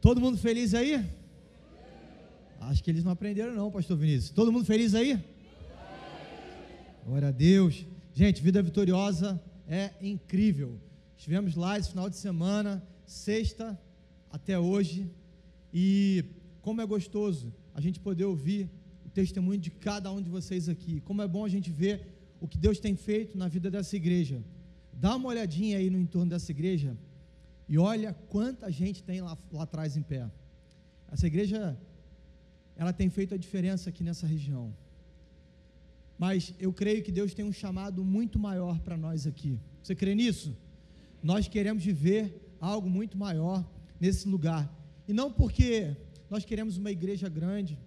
Todo mundo feliz aí? Acho que eles não aprenderam não, pastor Vinícius. Todo mundo feliz aí? Glória a Deus. Gente, Vida Vitoriosa é incrível. Estivemos lá esse final de semana, sexta até hoje, e como é gostoso a gente poder ouvir o testemunho de cada um de vocês aqui. Como é bom a gente ver o que Deus tem feito na vida dessa igreja. Dá uma olhadinha aí no entorno dessa igreja e olha quanta gente tem lá atrás em pé. Essa igreja, ela tem feito a diferença aqui nessa região. Mas eu creio que Deus tem um chamado muito maior para nós aqui. Você crê nisso? Nós queremos viver algo muito maior nesse lugar. E não porque nós queremos uma igreja grande,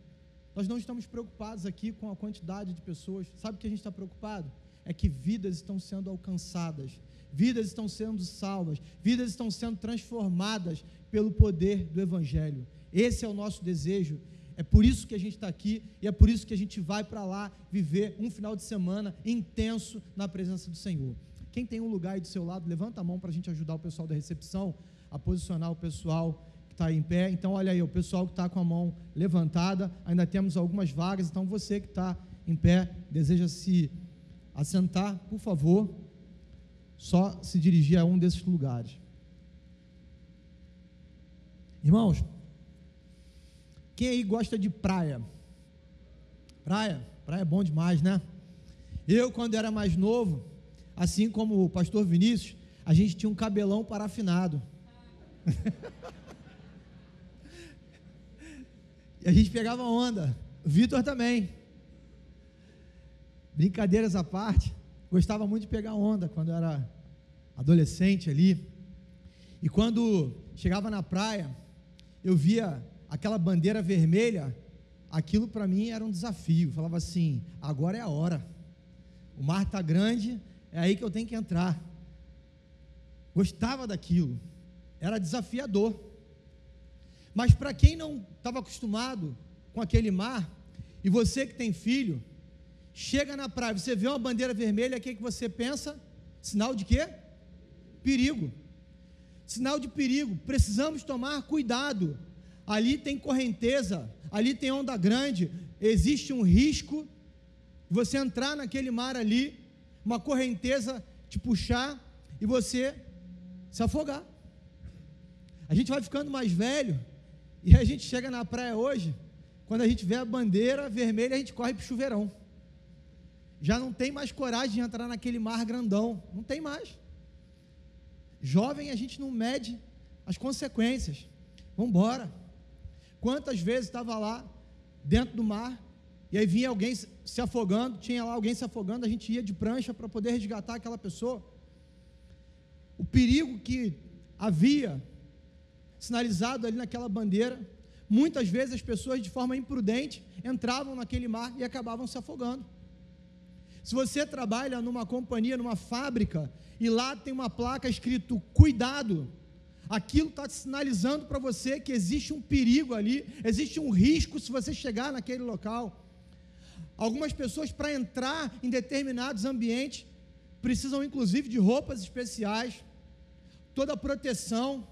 nós não estamos preocupados aqui com a quantidade de pessoas. Sabe o que a gente está preocupado? É que vidas estão sendo alcançadas, vidas estão sendo salvas, vidas estão sendo transformadas pelo poder do Evangelho. Esse é o nosso desejo. É por isso que a gente está aqui e é por isso que a gente vai para lá viver um final de semana intenso na presença do Senhor. Quem tem um lugar aí do seu lado, levanta a mão para a gente ajudar o pessoal da recepção a posicionar o pessoal que está aí em pé. Então, olha aí, o pessoal que está com a mão levantada, ainda temos algumas vagas, então você que está em pé, deseja se assentar, por favor, só se dirigir a um desses lugares. Irmãos, quem aí gosta de praia? Praia é bom demais, né? Eu, quando era mais novo, assim como o pastor Vinícius, a gente tinha um cabelão parafinado. E a gente pegava onda. O Vitor também. Brincadeiras à parte, gostava muito de pegar onda quando era adolescente ali. E quando chegava na praia, eu via aquela bandeira vermelha, aquilo para mim era um desafio. Eu falava assim, agora é a hora. O mar está grande, é aí que eu tenho que entrar. Gostava daquilo, era desafiador. Mas para quem não estava acostumado com aquele mar, e você que tem filho, chega na praia, você vê uma bandeira vermelha, o que você pensa? Sinal de quê? Perigo. Sinal de perigo, precisamos tomar cuidado. Ali tem correnteza, ali tem onda grande, existe um risco de você entrar naquele mar ali, uma correnteza te puxar e você se afogar. A gente vai ficando mais velho e a gente chega na praia hoje, quando a gente vê a bandeira vermelha, a gente corre para o chuveirão. Já não tem mais coragem de entrar naquele mar grandão, não tem mais. Jovem, a gente não mede as consequências. Vamos embora. Quantas vezes estava lá dentro do mar e aí vinha alguém se afogando, tinha lá alguém se afogando, a gente ia de prancha para poder resgatar aquela pessoa. O perigo que havia sinalizado ali naquela bandeira, muitas vezes as pessoas de forma imprudente entravam naquele mar e acabavam se afogando. Se você trabalha numa companhia, numa fábrica, e lá tem uma placa escrito cuidado, aquilo está sinalizando para você que existe um perigo ali, existe um risco se você chegar naquele local. Algumas pessoas, para entrar em determinados ambientes, precisam inclusive de roupas especiais, toda a proteção.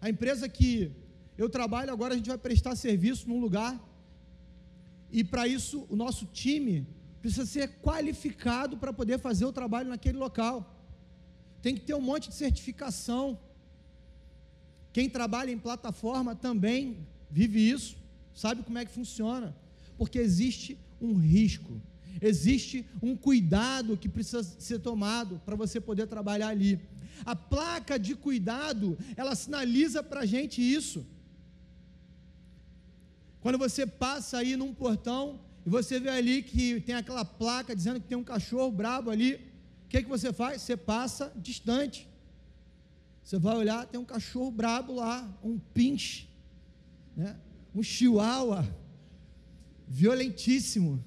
A empresa que eu trabalho agora, a gente vai prestar serviço num lugar, e para isso o nosso time precisa ser qualificado para poder fazer o trabalho naquele local. Tem que ter um monte de certificação. Quem trabalha em plataforma também vive isso, sabe como é que funciona, porque existe um risco, existe um cuidado que precisa ser tomado para você poder trabalhar ali. A placa de cuidado, ela sinaliza para a gente isso. Quando você passa aí num portão e você vê ali que tem aquela placa dizendo que tem um cachorro brabo ali, o que você faz? Você passa distante. Você vai olhar, tem um cachorro brabo lá, um pinche, né? Um chihuahua, violentíssimo.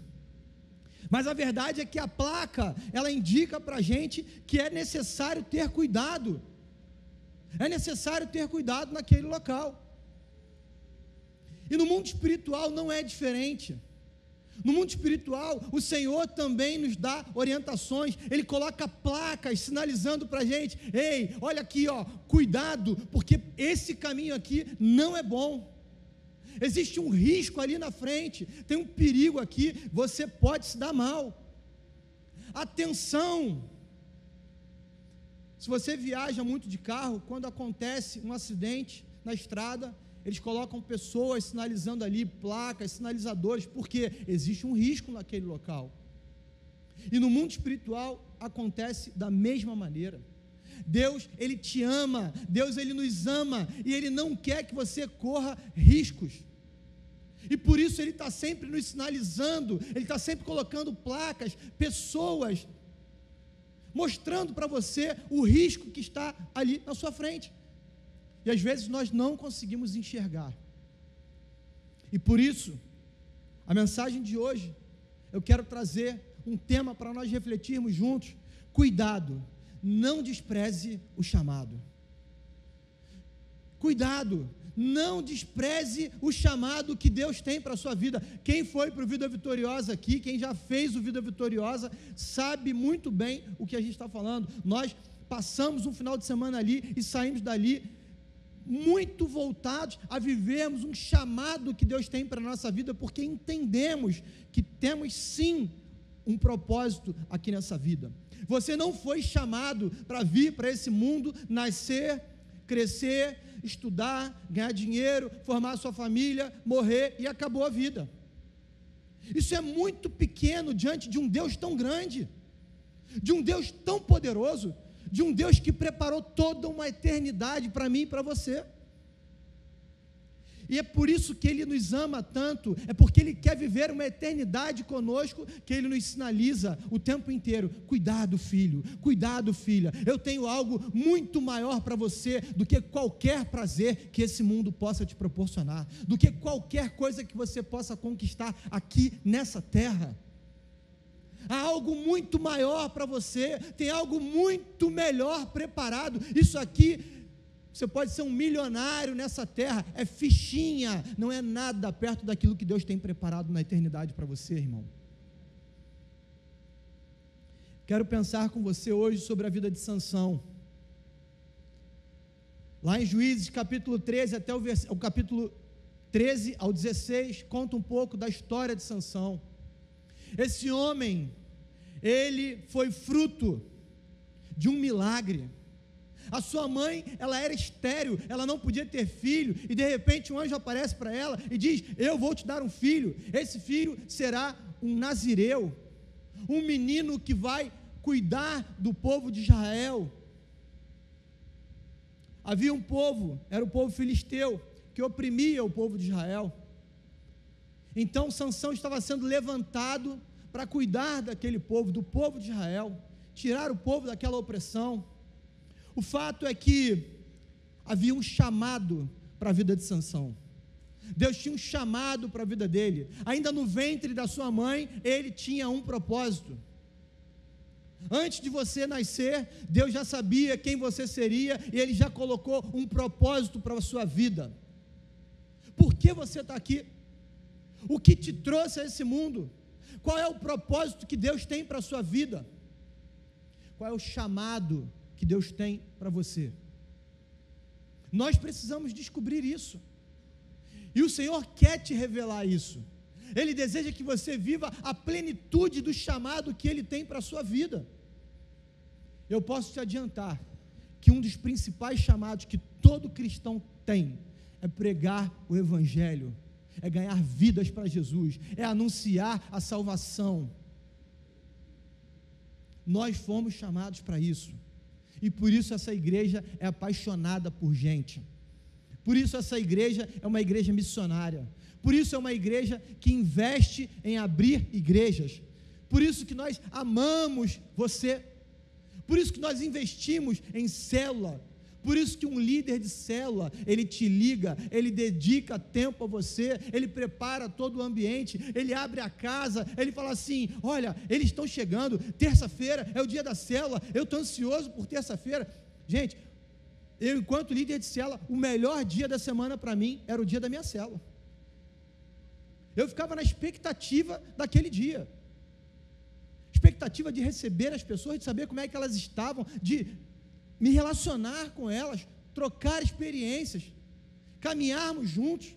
Mas a verdade é que a placa, ela indica para a gente que é necessário ter cuidado. É necessário ter cuidado naquele local. E no mundo espiritual não é diferente. No mundo espiritual, o Senhor também nos dá orientações, Ele coloca placas sinalizando para a gente: ei, olha aqui, ó, cuidado, porque esse caminho aqui não é bom, existe um risco ali na frente, tem um perigo aqui, você pode se dar mal. Atenção! Se você viaja muito de carro, quando acontece um acidente na estrada, eles colocam pessoas sinalizando ali, placas, sinalizadores, porque existe um risco naquele local. E no mundo espiritual acontece da mesma maneira. Deus, Ele te ama, Deus, Ele nos ama, e Ele não quer que você corra riscos. E por isso Ele está sempre nos sinalizando, Ele está sempre colocando placas, pessoas, mostrando para você o risco que está ali na sua frente. E às vezes nós não conseguimos enxergar. E por isso, a mensagem de hoje, eu quero trazer um tema para nós refletirmos juntos. Cuidado, não despreze o chamado. Cuidado, não despreze o chamado que Deus tem para a sua vida. Quem foi para o Vida Vitoriosa aqui, quem já fez o Vida Vitoriosa, sabe muito bem o que a gente está falando. Nós passamos um final de semana ali e saímos dali muito voltados a vivermos um chamado que Deus tem para a nossa vida, porque entendemos que temos sim um propósito aqui nessa vida. Você não foi chamado para vir para esse mundo, nascer, crescer, estudar, ganhar dinheiro, formar sua família, morrer e acabou a vida. Isso é muito pequeno diante de um Deus tão grande, de um Deus tão poderoso, de um Deus que preparou toda uma eternidade para mim e para você. E é por isso que Ele nos ama tanto, é porque Ele quer viver uma eternidade conosco, que Ele nos sinaliza o tempo inteiro: cuidado, filho, cuidado, filha, eu tenho algo muito maior para você do que qualquer prazer que esse mundo possa te proporcionar, do que qualquer coisa que você possa conquistar aqui nessa terra. Há algo muito maior para você, tem algo muito melhor preparado. Isso aqui, você pode ser um milionário nessa terra, é fichinha, não é nada perto daquilo que Deus tem preparado na eternidade para você, irmão. Quero pensar com você hoje sobre a vida de Sansão. Lá em Juízes capítulo 13, até o capítulo 13 ao 16, conta um pouco da história de Sansão. Esse homem, ele foi fruto de um milagre. A sua mãe, ela era estéril, ela não podia ter filho, e de repente um anjo aparece para ela e diz: eu vou te dar um filho, esse filho será um nazireu, um menino que vai cuidar do povo de Israel. Havia um povo, era o povo filisteu, que oprimia o povo de Israel. Então Sansão estava sendo levantado para cuidar daquele povo, do povo de Israel, tirar o povo daquela opressão. O fato é que havia um chamado para a vida de Sansão. Deus tinha um chamado para a vida dele. Ainda no ventre da sua mãe, ele tinha um propósito. Antes de você nascer, Deus já sabia quem você seria, e Ele já colocou um propósito para a sua vida. Por que você está aqui? O que te trouxe a esse mundo? Qual é o propósito que Deus tem para a sua vida? Qual é o chamado que Deus tem para você? Nós precisamos descobrir isso, e o Senhor quer te revelar isso. Ele deseja que você viva a plenitude do chamado que Ele tem para a sua vida. Eu posso te adiantar que um dos principais chamados que todo cristão tem é pregar o Evangelho, é ganhar vidas para Jesus, é anunciar a salvação. Nós fomos chamados para isso, e por isso essa igreja é apaixonada por gente, por isso essa igreja é uma igreja missionária, por isso é uma igreja que investe em abrir igrejas, por isso que nós amamos você, por isso que nós investimos em célula, por isso que um líder de célula, ele te liga, ele dedica tempo a você, ele prepara todo o ambiente, ele abre a casa, ele fala assim: olha, eles estão chegando, terça-feira é o dia da célula, eu estou ansioso por terça-feira. Gente, eu enquanto líder de célula, o melhor dia da semana para mim era o dia da minha célula. Eu ficava na expectativa daquele dia, expectativa de receber as pessoas, de saber como é que elas estavam, de me relacionar com elas, trocar experiências, caminharmos juntos.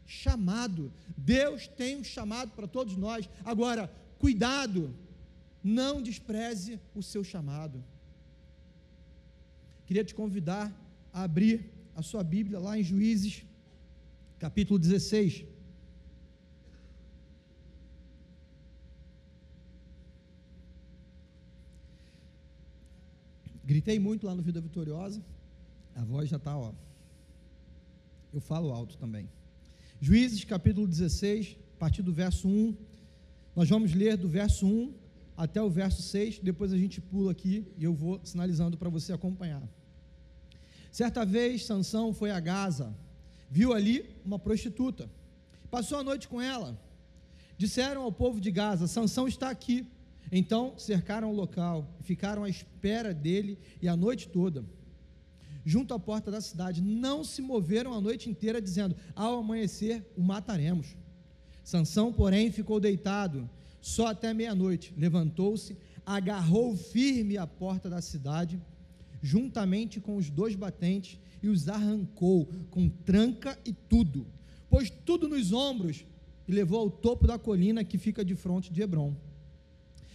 Chamado, Deus tem um chamado para todos nós. Agora, cuidado, não despreze o seu chamado. Queria te convidar a abrir a sua Bíblia lá em Juízes, capítulo 16. Gritei muito lá no Vida Vitoriosa, a voz já está, eu falo alto também. Juízes capítulo 16, a partir do verso 1, nós vamos ler do verso 1 até o verso 6, depois a gente pula aqui e eu vou sinalizando para você acompanhar. Certa vez, Sansão foi a Gaza, viu ali uma prostituta, passou a noite com ela. Disseram ao povo de Gaza: Sansão está aqui. Então cercaram o local e ficaram à espera dele e a noite toda, junto à porta da cidade. Não se moveram a noite inteira, dizendo: ao amanhecer o mataremos. Sansão, porém, ficou deitado só até meia-noite. Levantou-se, agarrou firme a porta da cidade, juntamente com os 2 batentes, e os arrancou com tranca e tudo, pôs tudo nos ombros e levou ao topo da colina que fica de fronte de Hebrom.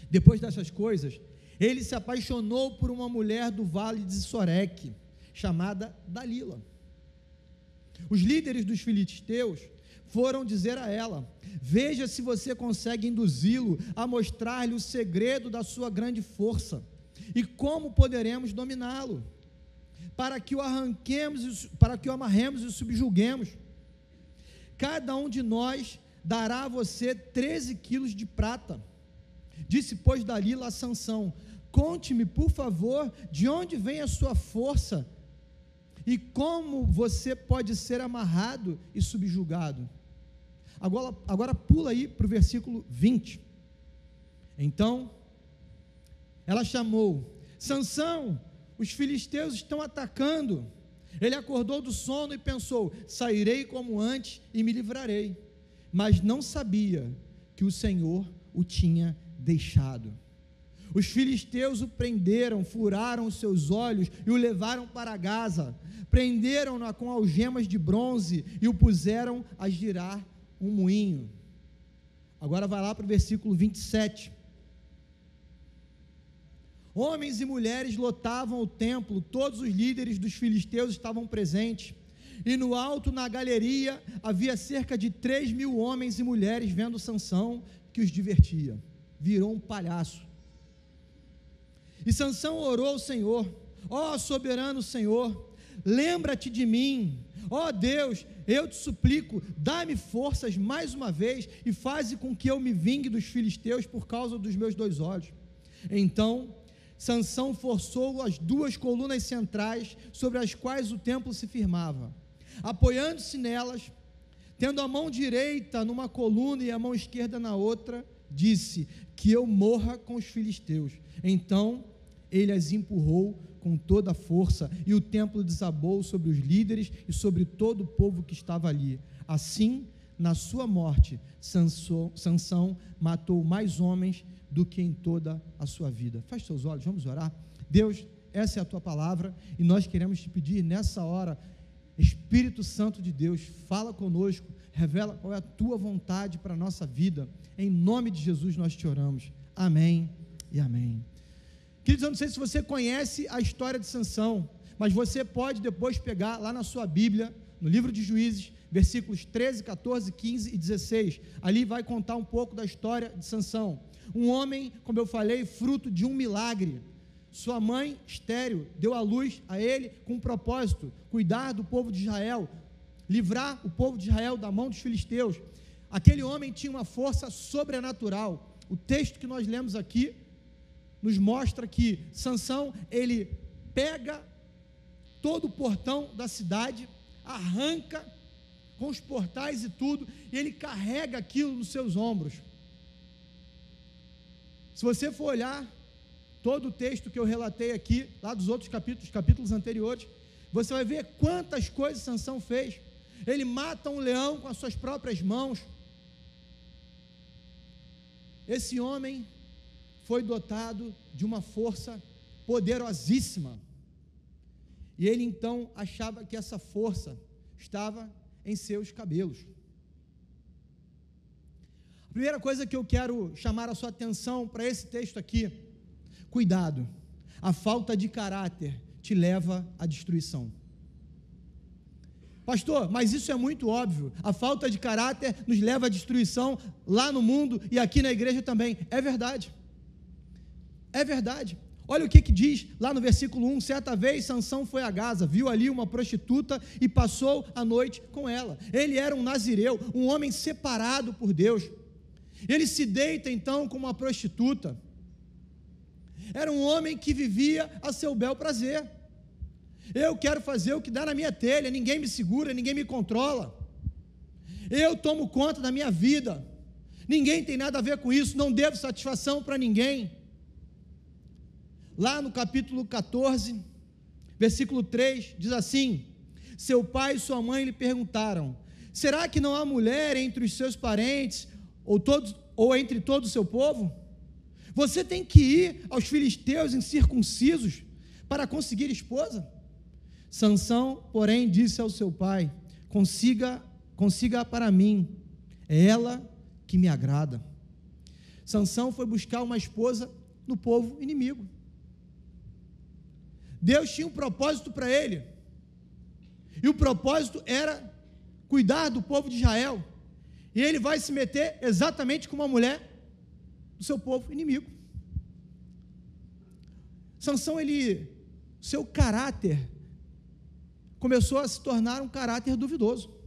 Depois dessas coisas, ele se apaixonou por uma mulher do vale de Soreque, chamada Dalila. Os líderes dos filisteus foram dizer a ela: veja se você consegue induzi-lo a mostrar-lhe o segredo da sua grande força, e como poderemos dominá-lo, para que o amarremos e o subjuguemos. Cada um de nós dará a você 13 quilos de prata. Disse, pois, Dalila a Sansão: conte-me, por favor, de onde vem a sua força e como você pode ser amarrado e subjugado. Agora pula aí para o versículo 20. Então ela chamou: Sansão, os filisteus estão atacando. Ele acordou do sono e pensou: sairei como antes e me livrarei. Mas não sabia que o Senhor o tinha deixado. Os filisteus o prenderam, furaram os seus olhos e o levaram para Gaza. Prenderam-no com algemas de bronze e o puseram a girar um moinho. Agora vai lá para o versículo 27. Homens e mulheres lotavam o templo, todos os líderes dos filisteus estavam presentes, e no alto, na galeria, havia cerca de 3.000 homens e mulheres vendo Sansão, que os divertia. Virou um palhaço. E Sansão orou ao Senhor: ó soberano Senhor, lembra-te de mim. Ó Deus, eu te suplico, dá-me forças mais uma vez e faze com que eu me vingue dos filisteus por causa dos meus 2 olhos. Então Sansão forçou as 2 colunas centrais sobre as quais o templo se firmava. Apoiando-se nelas, tendo a mão direita numa coluna e a mão esquerda na outra, disse: que eu morra com os filisteus. Então ele as empurrou com toda a força, e o templo desabou sobre os líderes e sobre todo o povo que estava ali. Assim, na sua morte, Sansão matou mais homens do que em toda a sua vida. Feche seus olhos, vamos orar. Deus, essa é a tua palavra, e nós queremos te pedir nessa hora: Espírito Santo de Deus, fala conosco, revela qual é a tua vontade para a nossa vida. Em nome de Jesus nós te oramos. Amém e amém. Queridos, eu não sei se você conhece a história de Sansão, mas você pode depois pegar lá na sua Bíblia, no livro de Juízes, versículos 13, 14, 15 e 16. Ali vai contar um pouco da história de Sansão. Um homem, como eu falei, fruto de um milagre. Sua mãe, estéril, deu à luz a ele com um propósito: cuidar do povo de Israel, livrar o povo de Israel da mão dos filisteus. Aquele homem tinha uma força sobrenatural. O texto que nós lemos aqui nos mostra que Sansão, ele pega todo o portão da cidade, arranca com os portais e tudo, e ele carrega aquilo nos seus ombros. Se você for olhar todo o texto que eu relatei aqui, lá dos outros capítulos anteriores, você vai ver quantas coisas Sansão fez. Ele mata um leão com as suas próprias mãos, esse homem foi dotado de uma força poderosíssima. E ele então achava que essa força estava em seus cabelos. A primeira coisa que eu quero chamar a sua atenção para esse texto aqui: cuidado, a falta de caráter te leva à destruição. Pastor, mas isso é muito óbvio, a falta de caráter nos leva à destruição lá no mundo e aqui na igreja também. É verdade, é verdade. Olha o que diz lá no versículo 1, certa vez Sansão foi a Gaza, viu ali uma prostituta e passou a noite com ela. Ele era um nazireu, um homem separado por Deus. Ele se deita então com uma prostituta. Era um homem que vivia a seu bel prazer. Eu quero fazer o que dá na minha telha, ninguém me segura, ninguém me controla. Eu tomo conta da minha vida, ninguém tem nada a ver com isso, não devo satisfação para ninguém. Lá no capítulo 14, versículo 3, diz assim: seu pai e sua mãe lhe perguntaram: será que não há mulher entre os seus parentes, ou entre todo o seu povo? Você tem que ir aos filisteus incircuncisos para conseguir esposa? Sansão, porém, disse ao seu pai: consiga para mim, é ela que me agrada. Sansão foi buscar uma esposa no povo inimigo. Deus tinha um propósito para ele, e o propósito era cuidar do povo de Israel, e ele vai se meter exatamente com uma mulher do seu povo inimigo. Sansão, seu caráter começou a se tornar um caráter duvidoso.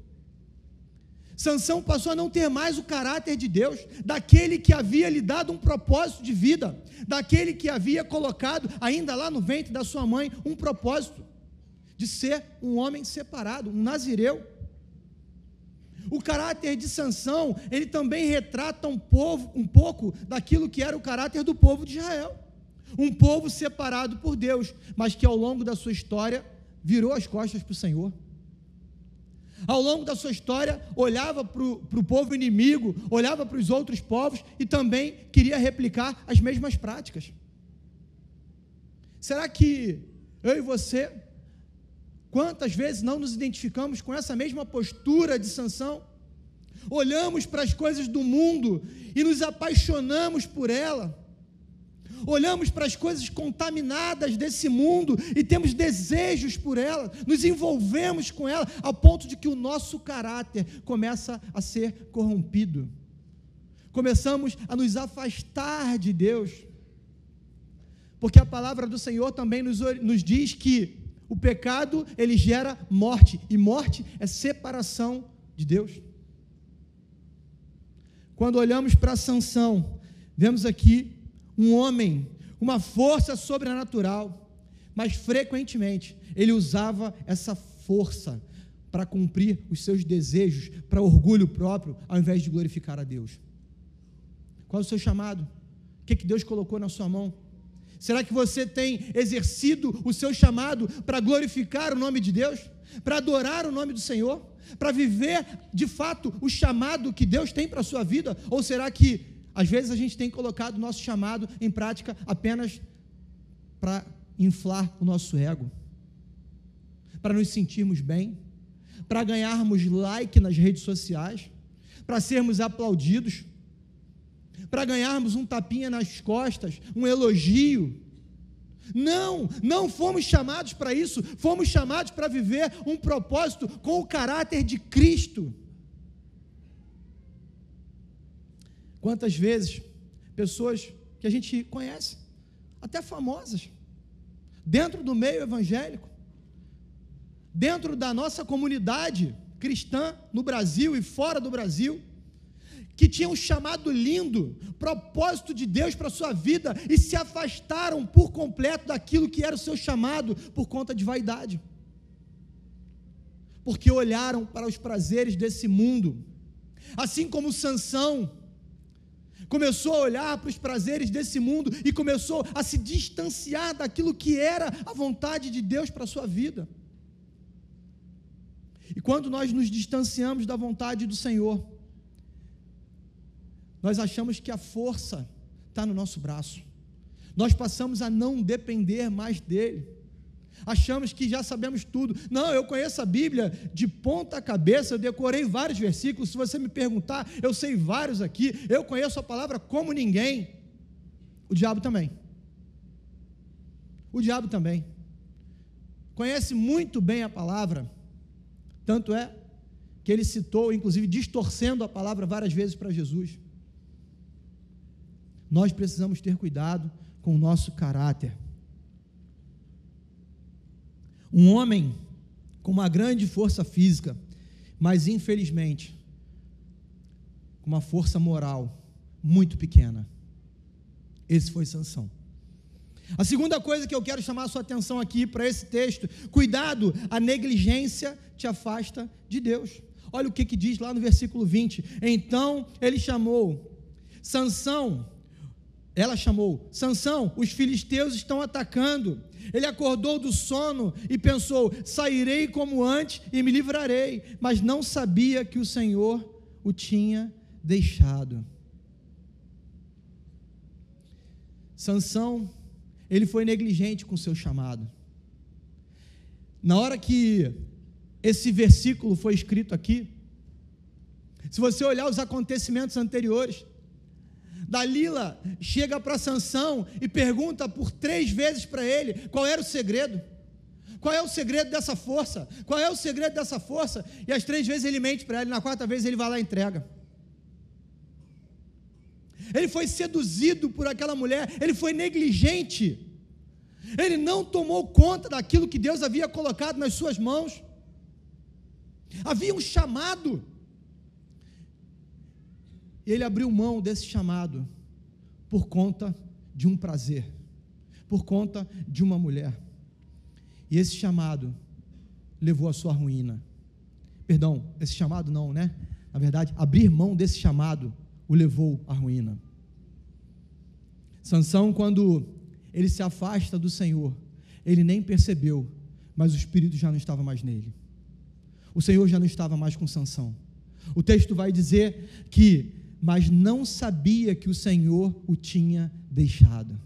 Sansão passou a não ter mais o caráter de Deus, daquele que havia lhe dado um propósito de vida, daquele que havia colocado, ainda lá no ventre da sua mãe, um propósito de ser um homem separado, um nazireu. O caráter de Sansão, ele também retrata um pouco daquilo que era o caráter do povo de Israel, um povo separado por Deus, mas que ao longo da sua história virou as costas para o Senhor. Ao longo da sua história, olhava para o povo inimigo, olhava para os outros povos e também queria replicar as mesmas práticas. Será que eu e você, quantas vezes não nos identificamos com essa mesma postura de Sansão? Olhamos para as coisas do mundo e nos apaixonamos por ela. Olhamos para as coisas contaminadas desse mundo e temos desejos por ela, nos envolvemos com ela, ao ponto de que o nosso caráter começa a ser corrompido. Começamos a nos afastar de Deus, porque a palavra do Senhor também nos diz que o pecado, ele gera morte, e morte é separação de Deus. Quando olhamos para Sansão, vemos aqui um homem, uma força sobrenatural, mas frequentemente ele usava essa força para cumprir os seus desejos, para orgulho próprio, ao invés de glorificar a Deus. Qual é o seu chamado? O que Deus colocou na sua mão? Será que você tem exercido o seu chamado para glorificar o nome de Deus? Para adorar o nome do Senhor? Para viver de fato o chamado que Deus tem para a sua vida? Ou será que às vezes a gente tem colocado o nosso chamado em prática apenas para inflar o nosso ego, para nos sentirmos bem, para ganharmos like nas redes sociais, para sermos aplaudidos, para ganharmos um tapinha nas costas, um elogio? Não fomos chamados para isso, fomos chamados para viver um propósito com o caráter de Cristo. Quantas vezes pessoas que a gente conhece, até famosas, dentro do meio evangélico, dentro da nossa comunidade cristã no Brasil e fora do Brasil, que tinham um chamado lindo, propósito de Deus para a sua vida, e se afastaram por completo daquilo que era o seu chamado, por conta de vaidade, porque olharam para os prazeres desse mundo, assim como Sansão começou a olhar para os prazeres desse mundo e começou a se distanciar daquilo que era a vontade de Deus para a sua vida. E quando nós nos distanciamos da vontade do Senhor, nós achamos que a força está no nosso braço, nós passamos a não depender mais dele, achamos que já sabemos tudo. Não, eu conheço a Bíblia de ponta a cabeça, eu decorei vários versículos, se você me perguntar, eu sei vários aqui, eu conheço a palavra como ninguém. O diabo também, conhece muito bem a palavra, tanto é que ele citou, inclusive distorcendo a palavra várias vezes para Jesus. Nós precisamos ter cuidado com o nosso caráter. Um homem com uma grande força física, mas infelizmente com uma força moral muito pequena. Esse foi Sansão. A segunda coisa que eu quero chamar a sua atenção aqui para esse texto: cuidado, a negligência te afasta de Deus. Olha o que diz lá no versículo 20. Então ele chamou Sansão, ela chamou Sansão, os filisteus estão atacando. Ele acordou do sono e pensou: sairei como antes e me livrarei, mas não sabia que o Senhor o tinha deixado. Sansão, ele foi negligente com o seu chamado. Na hora que esse versículo foi escrito aqui, se você olhar os acontecimentos anteriores, Dalila chega para Sansão e pergunta por 3 vezes para ele qual era o segredo. Qual é o segredo dessa força? Qual é o segredo dessa força? E as 3 vezes ele mente para ela, e na 4ª vez ele vai lá e entrega. Ele foi seduzido por aquela mulher, ele foi negligente, ele não tomou conta daquilo que Deus havia colocado nas suas mãos. Havia um chamado, e ele abriu mão desse chamado por conta de um prazer, por conta de uma mulher, e esse chamado levou à sua ruína. Perdão, esse chamado não, né? Na verdade, abrir mão desse chamado o levou à ruína. Sansão, quando ele se afasta do Senhor, ele nem percebeu, mas o Espírito já não estava mais nele. O Senhor já não estava mais com Sansão. O texto vai dizer que, mas não sabia que o Senhor o tinha deixado.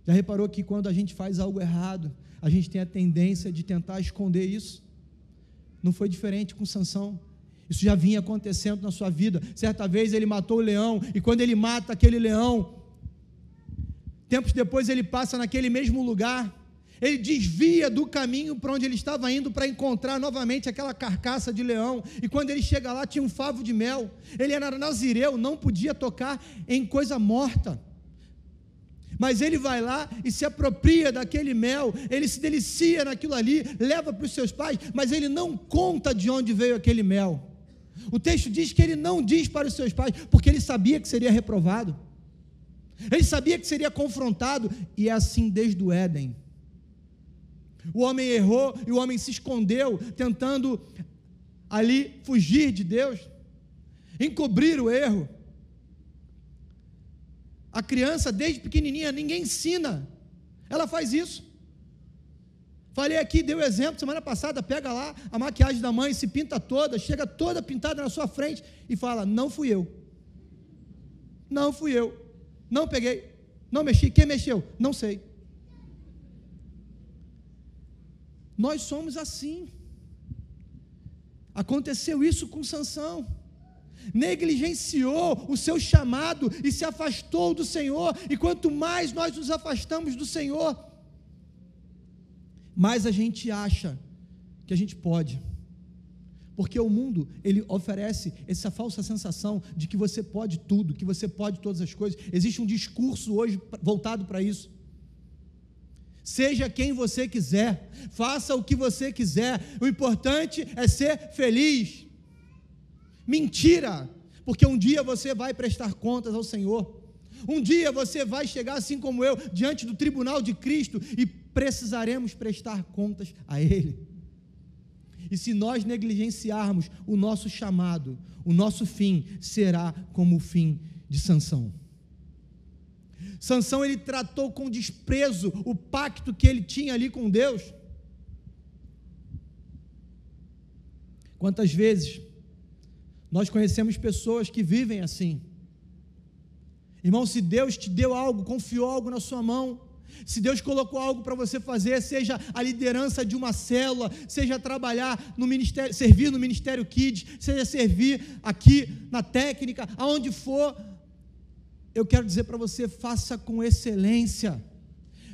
Já reparou que quando a gente faz algo errado, a gente tem a tendência de tentar esconder isso? Não foi diferente com Sansão. Isso já vinha acontecendo na sua vida. Certa vez ele matou o leão, e quando ele mata aquele leão, tempos depois ele passa naquele mesmo lugar, ele desvia do caminho para onde ele estava indo para encontrar novamente aquela carcaça de leão, e quando ele chega lá tinha um favo de mel. Ele era nazireu, não podia tocar em coisa morta, mas ele vai lá e se apropria daquele mel, ele se delicia naquilo ali, leva para os seus pais, mas ele não conta de onde veio aquele mel. O texto diz que ele não diz para os seus pais, porque ele sabia que seria reprovado, ele sabia que seria confrontado, e é assim desde o Éden. O homem errou e o homem se escondeu, tentando ali fugir de Deus, encobrir o erro. A criança, desde pequenininha, ninguém ensina, ela faz isso. Falei aqui, dei o exemplo semana passada, pega lá a maquiagem da mãe, se pinta toda, chega toda pintada na sua frente e fala: não fui eu, não fui eu, não peguei, não mexi, quem mexeu? Não sei. Nós somos assim. Aconteceu isso com Sansão. Negligenciou o seu chamado e se afastou do Senhor, e quanto mais nós nos afastamos do Senhor, mais a gente acha que a gente pode, porque o mundo, ele oferece essa falsa sensação de que você pode tudo, que você pode todas as coisas. Existe um discurso hoje voltado para isso. Seja quem você quiser, faça o que você quiser, o importante é ser feliz. Mentira, porque um dia você vai prestar contas ao Senhor, um dia você vai chegar, assim como eu, diante do tribunal de Cristo, e precisaremos prestar contas a Ele. E se nós negligenciarmos o nosso chamado, o nosso fim será como o fim de Sansão. Sansão, ele tratou com desprezo o pacto que ele tinha ali com Deus. Quantas vezes Nós conhecemos pessoas que vivem assim. Irmão, se Deus te deu algo, confiou algo na sua mão, se Deus colocou algo para você fazer, seja a liderança de uma célula, seja trabalhar no ministério, servir no Ministério Kids, seja servir aqui na técnica, aonde for, eu quero dizer para você, faça com excelência,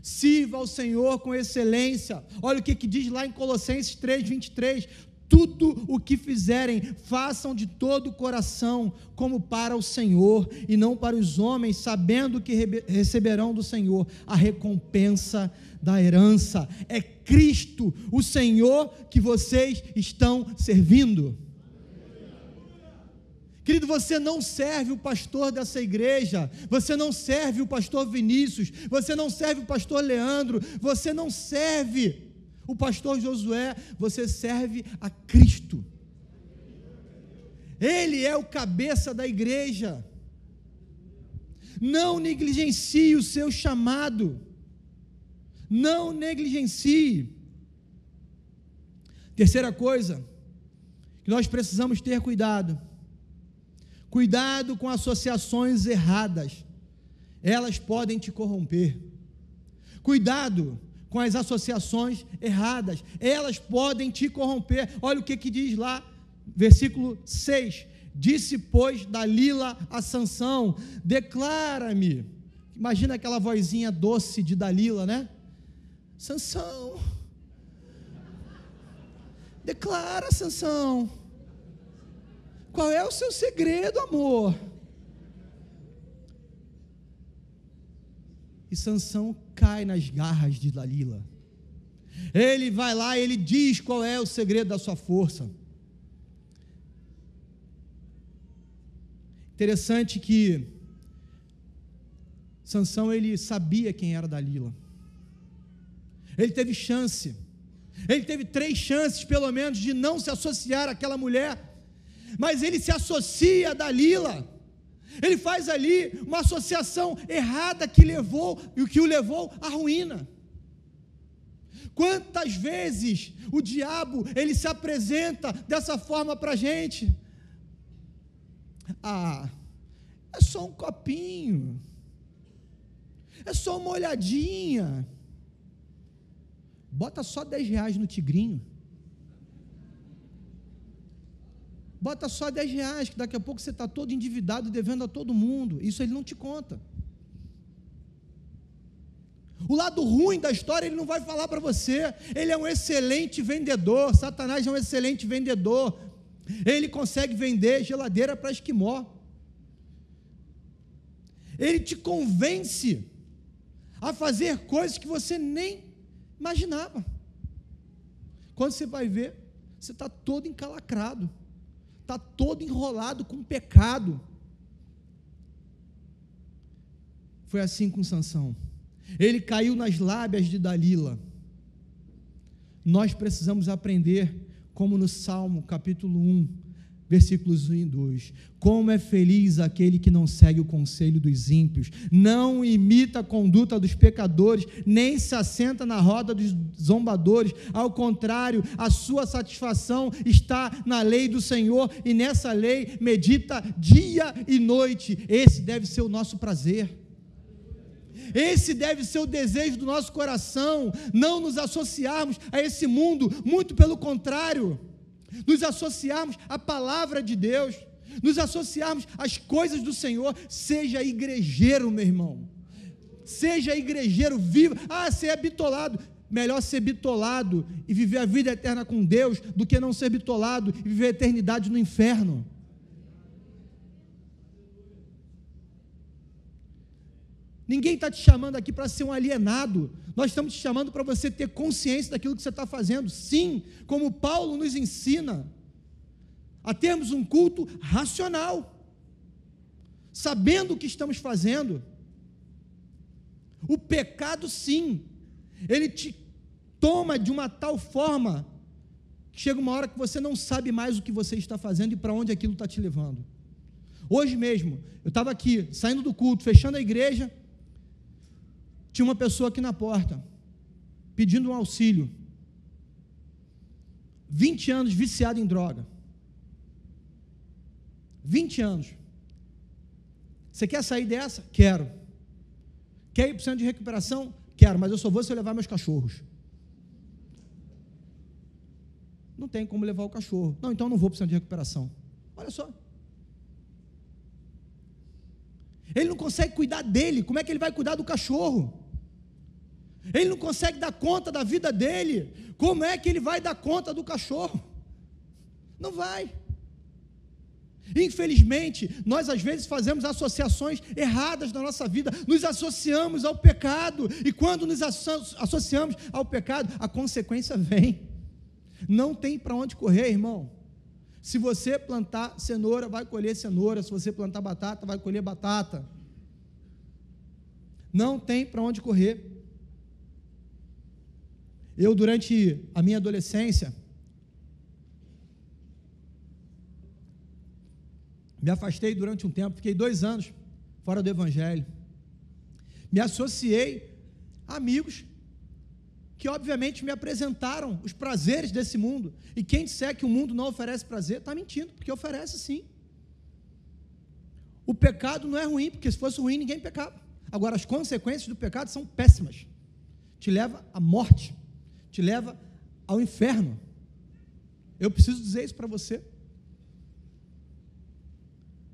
sirva ao Senhor com excelência. Olha o que diz lá em Colossenses 3:23, tudo o que fizerem, façam de todo o coração, como para o Senhor, e não para os homens, sabendo que receberão do Senhor a recompensa da herança. É Cristo, o Senhor, que vocês estão servindo. Querido, você não serve o pastor dessa igreja, você não serve o pastor Vinícius, você não serve o pastor Leandro, você não serve o pastor Josué, você serve a Cristo. Ele é o cabeça da igreja. Não negligencie o seu chamado. Não negligencie. Terceira coisa, que nós precisamos ter cuidado. Cuidado com associações erradas. Elas podem te corromper. Cuidado com as associações erradas, elas podem te corromper. Olha o que diz lá, versículo 6, disse, pois, Dalila a Sansão, declara-me. Imagina aquela vozinha doce de Dalila, né? Sansão, declara, Sansão, qual é o seu segredo, amor? E Sansão cai nas garras de Dalila. Ele vai lá, ele diz qual é o segredo da sua força. Interessante que Sansão, ele sabia quem era Dalila. Ele teve chance. Ele teve 3 chances, pelo menos, de não se associar àquela mulher. Mas ele se associa a Dalila. Ele faz ali uma associação errada que o levou à ruína. Quantas vezes o diabo, ele se apresenta dessa forma para a gente? Ah, é só um copinho, é só uma olhadinha, bota só R$10 no tigrinho, bota só R$10, que daqui a pouco você está todo endividado, devendo a todo mundo. Isso ele não te conta. O lado ruim da história ele não vai falar para você. Ele é um excelente vendedor. Satanás é um excelente vendedor. Ele consegue vender geladeira para esquimó. Ele te convence a fazer coisas que você nem imaginava. Quando você vai ver, você está todo encalacrado, está todo enrolado com pecado. Foi assim com Sansão. Ele caiu nas lábias de Dalila. Nós precisamos aprender, como no Salmo capítulo 1, versículos 1 e 2, como é feliz aquele que não segue o conselho dos ímpios, não imita a conduta dos pecadores, nem se assenta na roda dos zombadores. Ao contrário, a sua satisfação está na lei do Senhor, e nessa lei medita dia e noite. Esse deve ser o nosso prazer. Esse deve ser o desejo do nosso coração, não nos associarmos a esse mundo, muito pelo contrário, nos associarmos à palavra de Deus, nos associarmos às coisas do Senhor. Seja igrejeiro, meu irmão, seja igrejeiro, viva. Você é bitolado, melhor ser bitolado e viver a vida eterna com Deus, do que não ser bitolado e viver a eternidade no inferno. Ninguém está te chamando aqui para ser um alienado. Nós estamos te chamando para você ter consciência daquilo que você está fazendo. Sim, como Paulo nos ensina, a termos um culto racional, sabendo o que estamos fazendo. O pecado, sim, ele te toma de uma tal forma que chega uma hora que você não sabe mais o que você está fazendo e para onde aquilo está te levando. Hoje mesmo, eu estava aqui, saindo do culto, fechando a igreja, tinha uma pessoa aqui na porta, pedindo um auxílio, 20 anos viciado em droga, 20 anos. Você quer sair dessa? Quero. Quer ir para o centro de recuperação? Quero, mas eu só vou se eu levar meus cachorros. Não tem como levar o cachorro. Não, então eu não vou para o centro de recuperação. Olha só. Ele não consegue cuidar dele, como é que ele vai cuidar do cachorro? Ele não consegue dar conta da vida dele, como é que ele vai dar conta do cachorro? Não vai. Infelizmente, nós às vezes fazemos associações erradas na nossa vida, nos associamos ao pecado, e quando nos associamos ao pecado, a consequência vem. Não tem para onde correr, irmão. Se você plantar cenoura, vai colher cenoura. Se você plantar batata, vai colher batata. Não tem para onde correr. Eu, durante a minha adolescência, me afastei durante um tempo, fiquei 2 anos fora do Evangelho. Me associei a amigos que obviamente me apresentaram os prazeres desse mundo, e quem disser que o mundo não oferece prazer, está mentindo, porque oferece sim. O pecado não é ruim, porque se fosse ruim ninguém pecava. Agora, as consequências do pecado são péssimas, te leva à morte, te leva ao inferno. Eu preciso dizer isso para você.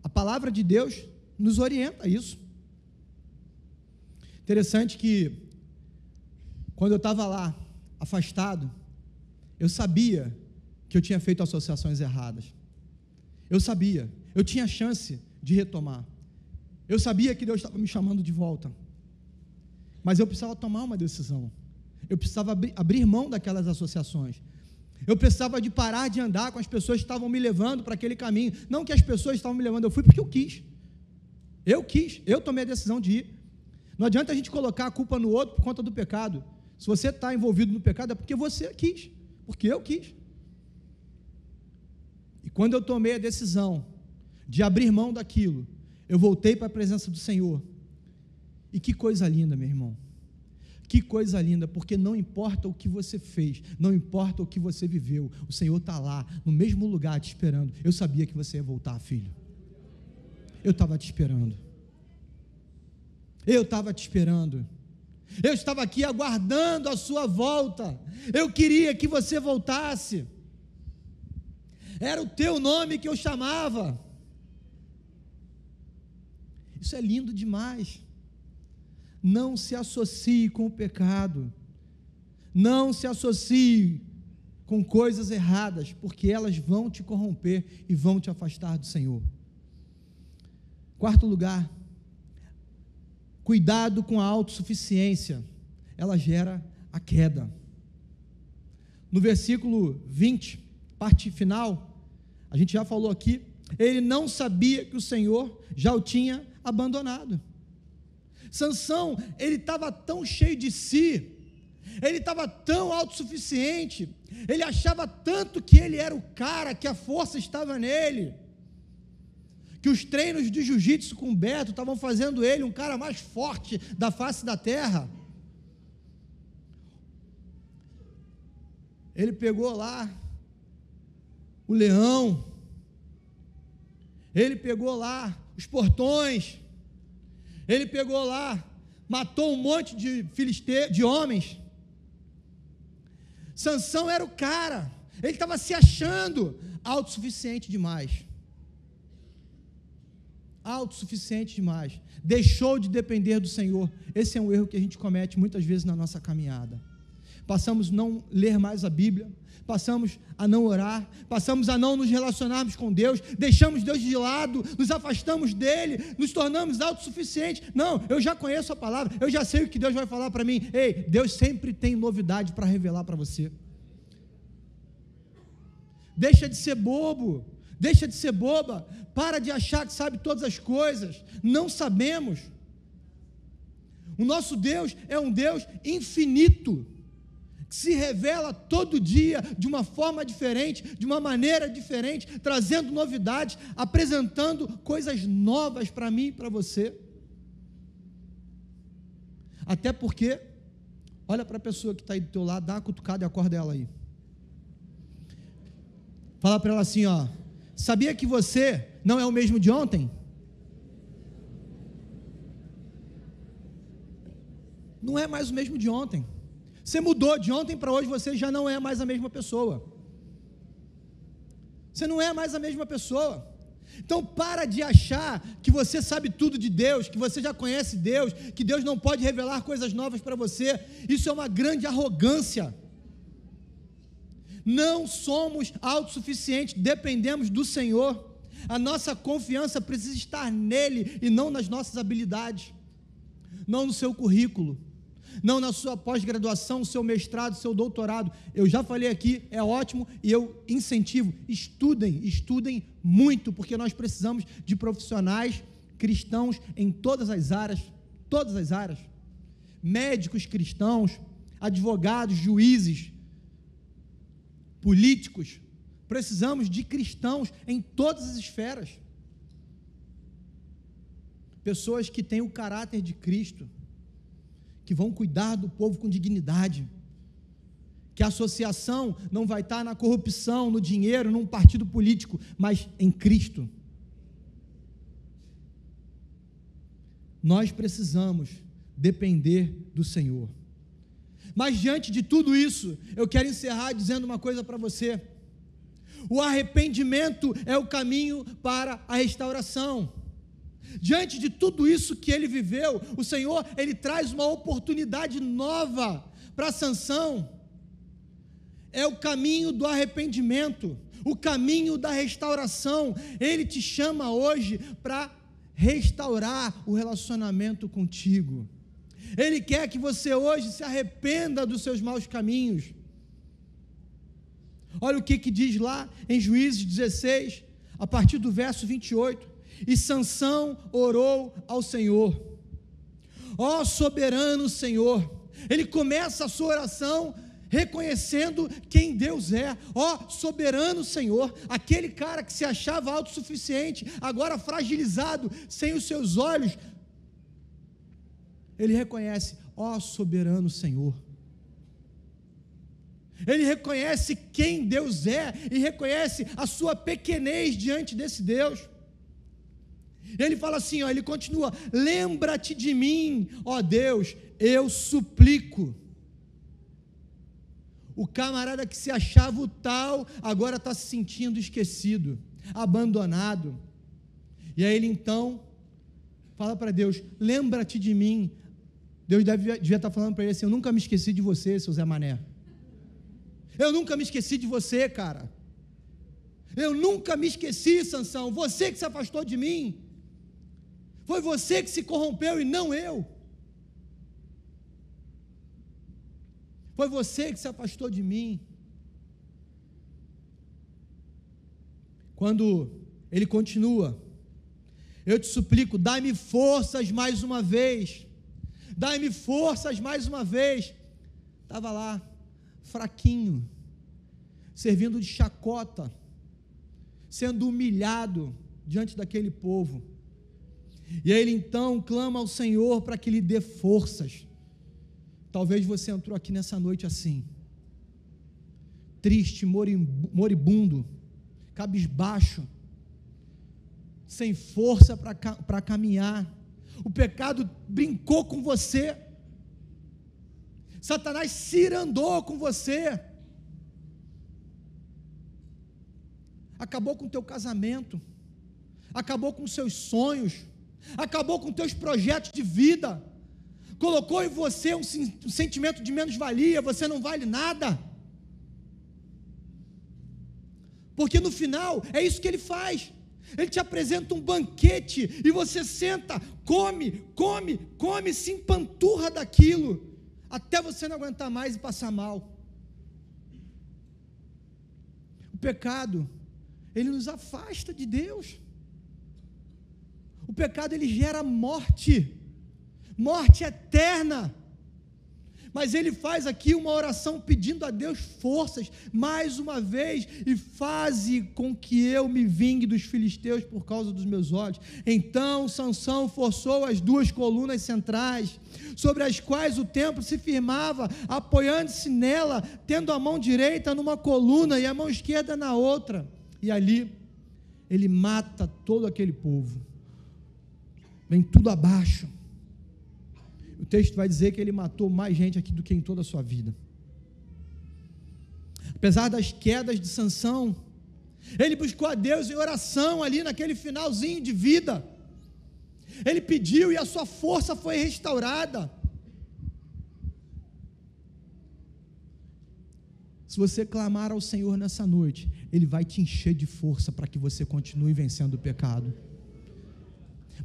A palavra de Deus nos orienta a isso. Interessante que quando eu estava lá, afastado, eu sabia que eu tinha feito associações erradas. Eu sabia, eu tinha chance de retomar. Eu sabia que Deus estava me chamando de volta. Mas eu precisava tomar uma decisão. Eu precisava abrir mão daquelas associações. Eu precisava de parar de andar com as pessoas que estavam me levando para aquele caminho. Não que as pessoas estavam me levando, eu fui porque eu quis. Eu tomei a decisão de ir. Não adianta a gente colocar a culpa no outro por conta do pecado. Se você está envolvido no pecado, é porque você quis, porque eu quis. E quando eu tomei a decisão de abrir mão daquilo, eu voltei para a presença do Senhor. E que coisa linda, meu irmão. Que coisa linda, porque não importa o que você fez, não importa o que você viveu, o Senhor está lá, no mesmo lugar, te esperando. Eu sabia que você ia voltar, filho. Eu estava te esperando. Eu estava te esperando. Eu estava aqui aguardando a sua volta. Eu queria que você voltasse. Era o teu nome que eu chamava. Isso é lindo demais. Não se associe com o pecado. Não se associe com coisas erradas, porque elas vão te corromper e vão te afastar do Senhor. 4º lugar, cuidado com a autossuficiência, ela gera a queda. No versículo 20, parte final, a gente já falou aqui, ele não sabia que o Senhor já o tinha abandonado. Sansão, ele estava tão cheio de si, ele estava tão autossuficiente, ele achava tanto que ele era o cara, que a força estava nele, que os treinos de jiu-jitsu com o Beto estavam fazendo ele um cara mais forte da face da terra. Ele pegou lá o leão, ele pegou lá os portões, ele pegou lá, matou um monte de homens. Sansão era o cara, ele estava se achando autossuficiente demais. Autossuficiente demais, deixou de depender do Senhor. Esse é um erro que a gente comete muitas vezes na nossa caminhada. Passamos a não ler mais a Bíblia, passamos a não orar, passamos a não nos relacionarmos com Deus, deixamos Deus de lado, nos afastamos dele, nos tornamos autossuficientes. Não, eu já conheço a palavra, eu já sei o que Deus vai falar para mim. Ei, Deus sempre tem novidade para revelar para você. Deixa de ser bobo, deixa de ser boba, para de achar que sabe todas as coisas. Não sabemos. O nosso Deus é um Deus infinito, que se revela todo dia de uma forma diferente, de uma maneira diferente, trazendo novidades, apresentando coisas novas para mim e para você. Até porque, olha para a pessoa que está aí do teu lado, dá uma cutucada e acorda ela aí. Fala para ela assim, ó, sabia que você não é o mesmo de ontem? Não é mais o mesmo de ontem. Você mudou de ontem para hoje, você já não é mais a mesma pessoa. Você não é mais a mesma pessoa. Então para de achar que você sabe tudo de Deus, que você já conhece Deus, que Deus não pode revelar coisas novas para você. Isso é uma grande arrogância. Não somos autossuficientes, dependemos do Senhor. A nossa confiança precisa estar nele e não nas nossas habilidades, não no seu currículo, não na sua pós-graduação, seu mestrado, seu doutorado. Eu já falei aqui, é ótimo, e eu incentivo, estudem muito, porque nós precisamos de profissionais cristãos em todas as áreas, médicos cristãos, advogados, juízes, políticos. Precisamos de cristãos em todas as esferas, pessoas que têm o caráter de Cristo, que vão cuidar do povo com dignidade, que a associação não vai estar na corrupção, no dinheiro, num partido político, mas em Cristo. Nós precisamos depender do Senhor. Mas diante de tudo isso, eu quero encerrar dizendo uma coisa para você: o arrependimento é o caminho para a restauração. Diante de tudo isso que ele viveu, o Senhor, ele traz uma oportunidade nova para Sansão. É o caminho do arrependimento, o caminho da restauração. Ele te chama hoje para restaurar o relacionamento contigo. Ele quer que você hoje se arrependa dos seus maus caminhos. Olha o que diz lá em Juízes 16, a partir do verso 28. E Sansão orou ao Senhor. Ó soberano Senhor. Ele começa a sua oração reconhecendo quem Deus é. Ó soberano Senhor, aquele cara que se achava autossuficiente, agora fragilizado, sem os seus olhos, ele reconhece: ó soberano Senhor. Ele reconhece quem Deus é e reconhece a sua pequenez diante desse Deus. Ele fala assim, ele continua: lembra-te de mim, ó Deus, eu suplico. O camarada que se achava o tal, agora está se sentindo esquecido, abandonado. E aí ele então fala para Deus: lembra-te de mim. Deus devia estar falando para ele assim: eu nunca me esqueci de você, seu Zé Mané. Eu nunca me esqueci de você, cara. Eu nunca me esqueci, Sansão. Você que se afastou de mim. Foi você que se corrompeu e não eu. Foi você que se afastou de mim. Quando ele continua: eu te suplico, dai-me forças mais uma vez. Dai-me forças mais uma vez. Estava lá, fraquinho, servindo de chacota, sendo humilhado diante daquele povo. E aí ele então clama ao Senhor para que lhe dê forças. Talvez você entrou aqui nessa noite assim, triste, moribundo, cabisbaixo, sem força para caminhar. O pecado brincou com você, Satanás cirandou com você, acabou com o teu casamento, acabou com os seus sonhos, acabou com teus projetos de vida, colocou em você um sentimento de menos-valia. Você não vale nada, porque no final é isso que ele faz. Ele te apresenta um banquete e você senta, come, se empanturra daquilo, até você não aguentar mais e passar mal. O pecado, ele nos afasta de Deus. O pecado, ele gera morte eterna. Mas ele faz aqui uma oração pedindo a Deus forças, mais uma vez: e faze com que eu me vingue dos filisteus por causa dos meus olhos. Então Sansão forçou as duas colunas centrais, sobre as quais o templo se firmava, apoiando-se nela, tendo a mão direita numa coluna e a mão esquerda na outra. E ali ele mata todo aquele povo. Vem tudo abaixo. O texto vai dizer que ele matou mais gente aqui do que em toda a sua vida. Apesar das quedas de Sansão, ele buscou a Deus em oração ali naquele finalzinho de vida. Ele pediu e a sua força foi restaurada. Se você clamar ao Senhor nessa noite, Ele vai te encher de força para que você continue vencendo o pecado,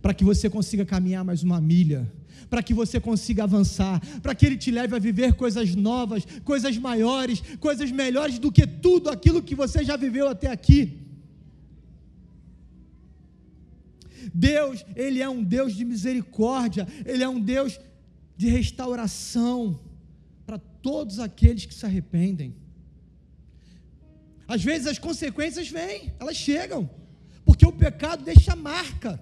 para que você consiga caminhar mais uma milha, para que você consiga avançar, para que Ele te leve a viver coisas novas, coisas maiores, coisas melhores do que tudo aquilo que você já viveu até aqui. Deus, Ele é um Deus de misericórdia, Ele é um Deus de restauração para todos aqueles que se arrependem. Às vezes as consequências vêm, elas chegam, porque o pecado deixa marca.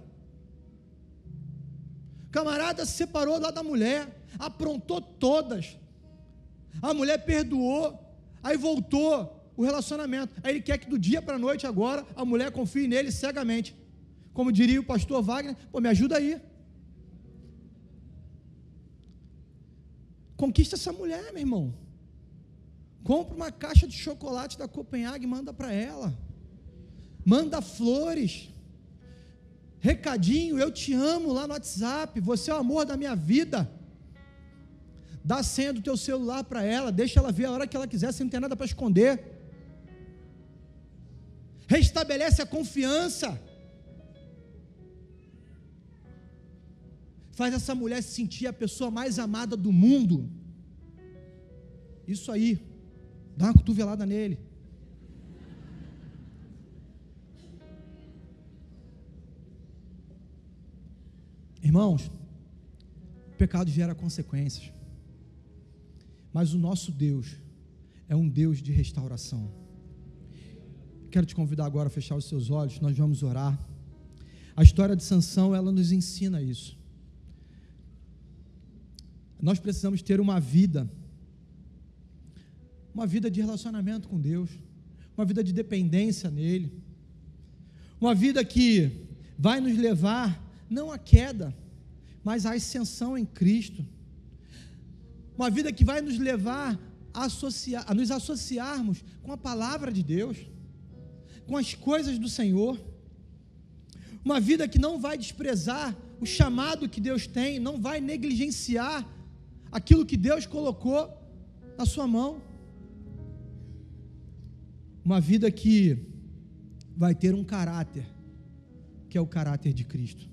O camarada se separou lá da mulher, aprontou todas, a mulher perdoou, aí voltou o relacionamento, aí ele quer que do dia para a noite agora, a mulher confie nele cegamente, como diria o pastor Wagner, me ajuda aí, conquista essa mulher, meu irmão, compra uma caixa de chocolate da Copenhague e manda para ela, manda flores, recadinho, eu te amo lá no WhatsApp, você é o amor da minha vida, dá a senha do teu celular para ela, deixa ela ver a hora que ela quiser, você não tem nada para esconder, restabelece a confiança, faz essa mulher se sentir a pessoa mais amada do mundo, isso aí, dá uma cotovelada nele, irmãos, o pecado gera consequências, mas o nosso Deus é um Deus de restauração. Quero te convidar agora a fechar os seus olhos, nós vamos orar. A história de Sansão, ela nos ensina isso. Nós precisamos ter uma vida de relacionamento com Deus, uma vida de dependência nele, uma vida que vai nos levar não à queda, mas à ascensão em Cristo, uma vida que vai nos levar a nos associarmos com a palavra de Deus, com as coisas do Senhor, uma vida que não vai desprezar o chamado que Deus tem, não vai negligenciar aquilo que Deus colocou na sua mão, uma vida que vai ter um caráter, que é o caráter de Cristo.